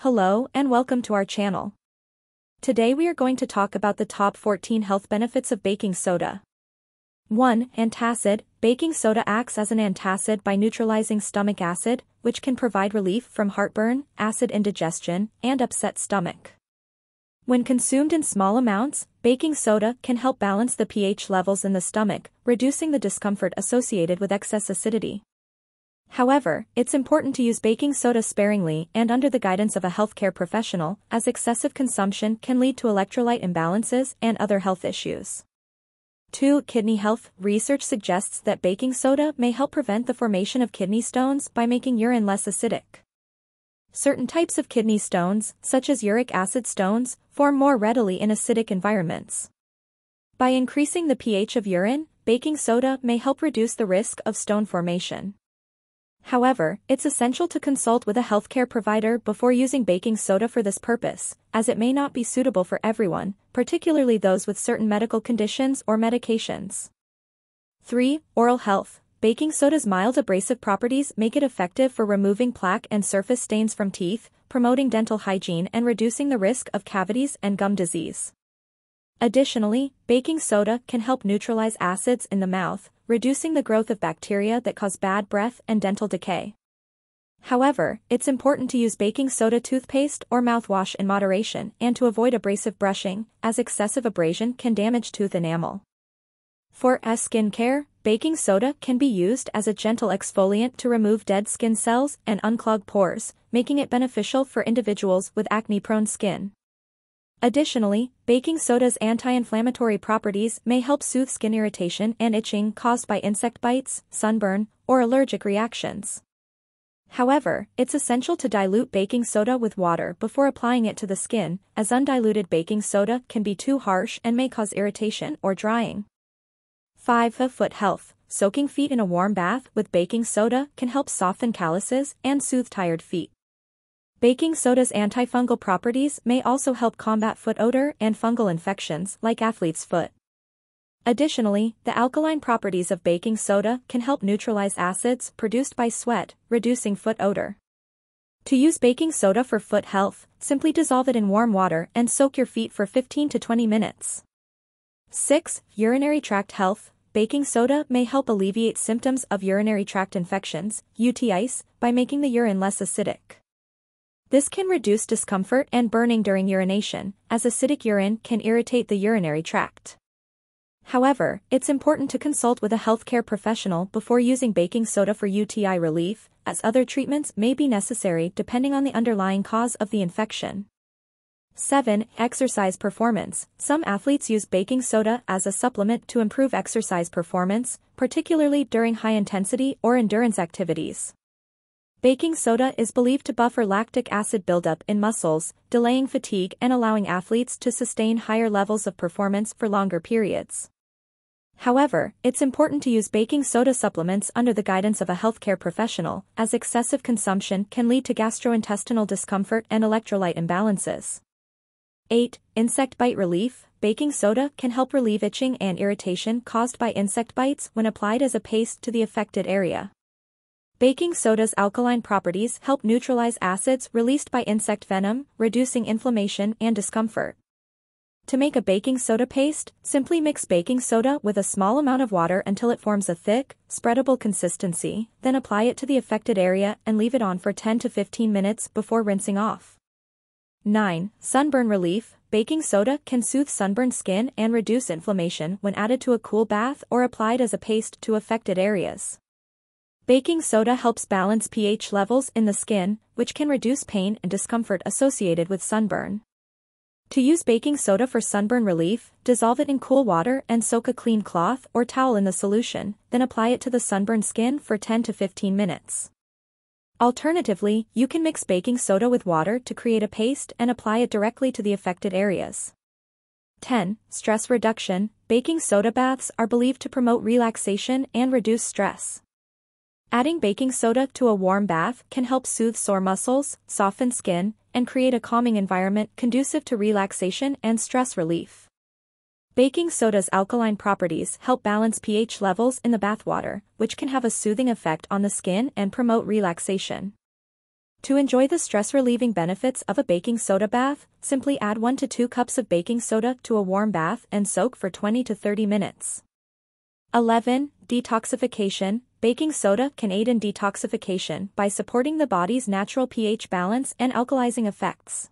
Hello and welcome to our channel. Today we are going to talk about the top 14 health benefits of baking soda. 1. Antacid. Baking soda acts as an antacid by neutralizing stomach acid, which can provide relief from heartburn, acid indigestion, and upset stomach. When consumed in small amounts, baking soda can help balance the pH levels in the stomach, reducing the discomfort associated with excess acidity. However, it's important to use baking soda sparingly and under the guidance of a healthcare professional, as excessive consumption can lead to electrolyte imbalances and other health issues. 2. Kidney health. Research suggests that baking soda may help prevent the formation of kidney stones by making urine less acidic. Certain types of kidney stones, such as uric acid stones, form more readily in acidic environments. By increasing the pH of urine, baking soda may help reduce the risk of stone formation. However, it's essential to consult with a healthcare provider before using baking soda for this purpose, as it may not be suitable for everyone, particularly those with certain medical conditions or medications. 3. Oral health. Baking soda's mild abrasive properties make it effective for removing plaque and surface stains from teeth, promoting dental hygiene and reducing the risk of cavities and gum disease. Additionally, baking soda can help neutralize acids in the mouth, reducing the growth of bacteria that cause bad breath and dental decay. However, it's important to use baking soda toothpaste or mouthwash in moderation and to avoid abrasive brushing, as excessive abrasion can damage tooth enamel. 4. Skin care. Baking soda can be used as a gentle exfoliant to remove dead skin cells and unclog pores, making it beneficial for individuals with acne-prone skin. Additionally, baking soda's anti-inflammatory properties may help soothe skin irritation and itching caused by insect bites, sunburn, or allergic reactions. However, it's essential to dilute baking soda with water before applying it to the skin, as undiluted baking soda can be too harsh and may cause irritation or drying. 5. Foot health. Soaking feet in a warm bath with baking soda can help soften calluses and soothe tired feet. Baking soda's antifungal properties may also help combat foot odor and fungal infections like athlete's foot. Additionally, the alkaline properties of baking soda can help neutralize acids produced by sweat, reducing foot odor. To use baking soda for foot health, simply dissolve it in warm water and soak your feet for 15 to 20 minutes. 6. Urinary tract health. Baking soda may help alleviate symptoms of urinary tract infections, UTIs, by making the urine less acidic. This can reduce discomfort and burning during urination, as acidic urine can irritate the urinary tract. However, it's important to consult with a healthcare professional before using baking soda for UTI relief, as other treatments may be necessary depending on the underlying cause of the infection. 7. Exercise performance. Some athletes use baking soda as a supplement to improve exercise performance, particularly during high-intensity or endurance activities. Baking soda is believed to buffer lactic acid buildup in muscles, delaying fatigue and allowing athletes to sustain higher levels of performance for longer periods. However, it's important to use baking soda supplements under the guidance of a healthcare professional, as excessive consumption can lead to gastrointestinal discomfort and electrolyte imbalances. 8. Insect bite relief. Baking soda can help relieve itching and irritation caused by insect bites when applied as a paste to the affected area. Baking soda's alkaline properties help neutralize acids released by insect venom, reducing inflammation and discomfort. To make a baking soda paste, simply mix baking soda with a small amount of water until it forms a thick, spreadable consistency, then apply it to the affected area and leave it on for 10 to 15 minutes before rinsing off. 9. Sunburn relief. Baking soda can soothe sunburned skin and reduce inflammation when added to a cool bath or applied as a paste to affected areas. Baking soda helps balance pH levels in the skin, which can reduce pain and discomfort associated with sunburn. To use baking soda for sunburn relief, dissolve it in cool water and soak a clean cloth or towel in the solution, then apply it to the sunburned skin for 10 to 15 minutes. Alternatively, you can mix baking soda with water to create a paste and apply it directly to the affected areas. 10. Stress reduction. Baking soda baths are believed to promote relaxation and reduce stress. Adding baking soda to a warm bath can help soothe sore muscles, soften skin, and create a calming environment conducive to relaxation and stress relief. Baking soda's alkaline properties help balance pH levels in the bathwater, which can have a soothing effect on the skin and promote relaxation. To enjoy the stress-relieving benefits of a baking soda bath, simply add 1 to 2 cups of baking soda to a warm bath and soak for 20 to 30 minutes. 11. Detoxification. Baking soda can aid in detoxification by supporting the body's natural pH balance and alkalizing effects.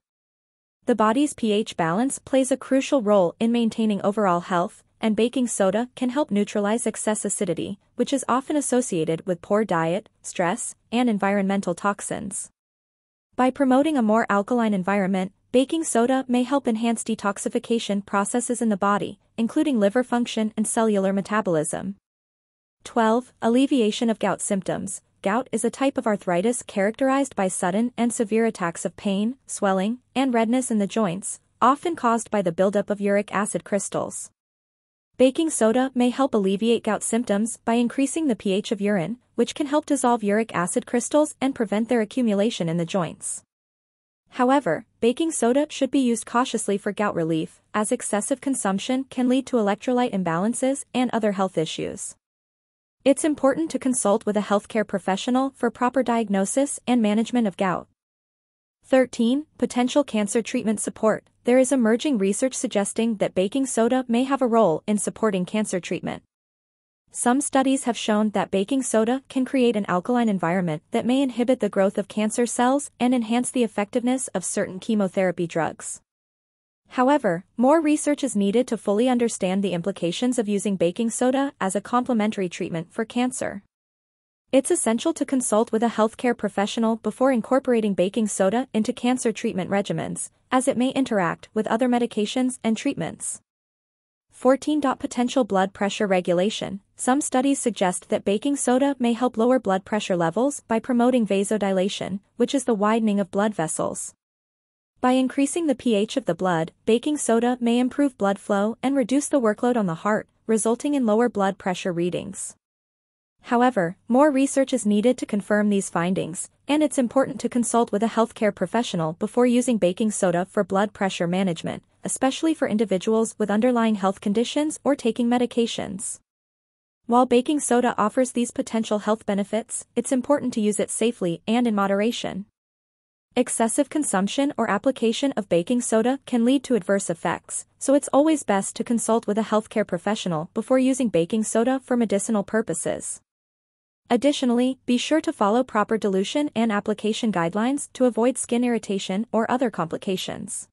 The body's pH balance plays a crucial role in maintaining overall health, and baking soda can help neutralize excess acidity, which is often associated with poor diet, stress, and environmental toxins. By promoting a more alkaline environment, baking soda may help enhance detoxification processes in the body, including liver function and cellular metabolism. 12. Alleviation of gout symptoms. Gout is a type of arthritis characterized by sudden and severe attacks of pain, swelling, and redness in the joints, often caused by the buildup of uric acid crystals. Baking soda may help alleviate gout symptoms by increasing the pH of urine, which can help dissolve uric acid crystals and prevent their accumulation in the joints. However, baking soda should be used cautiously for gout relief, as excessive consumption can lead to electrolyte imbalances and other health issues. It's important to consult with a healthcare professional for proper diagnosis and management of gout. 13. Potential cancer treatment support. There is emerging research suggesting that baking soda may have a role in supporting cancer treatment. Some studies have shown that baking soda can create an alkaline environment that may inhibit the growth of cancer cells and enhance the effectiveness of certain chemotherapy drugs. However, more research is needed to fully understand the implications of using baking soda as a complementary treatment for cancer. It's essential to consult with a healthcare professional before incorporating baking soda into cancer treatment regimens, as it may interact with other medications and treatments. 14. Potential blood pressure regulation. Some studies suggest that baking soda may help lower blood pressure levels by promoting vasodilation, which is the widening of blood vessels. By increasing the pH of the blood, baking soda may improve blood flow and reduce the workload on the heart, resulting in lower blood pressure readings. However, more research is needed to confirm these findings, and it's important to consult with a healthcare professional before using baking soda for blood pressure management, especially for individuals with underlying health conditions or taking medications. While baking soda offers these potential health benefits, it's important to use it safely and in moderation. Excessive consumption or application of baking soda can lead to adverse effects, so it's always best to consult with a healthcare professional before using baking soda for medicinal purposes. Additionally, be sure to follow proper dilution and application guidelines to avoid skin irritation or other complications.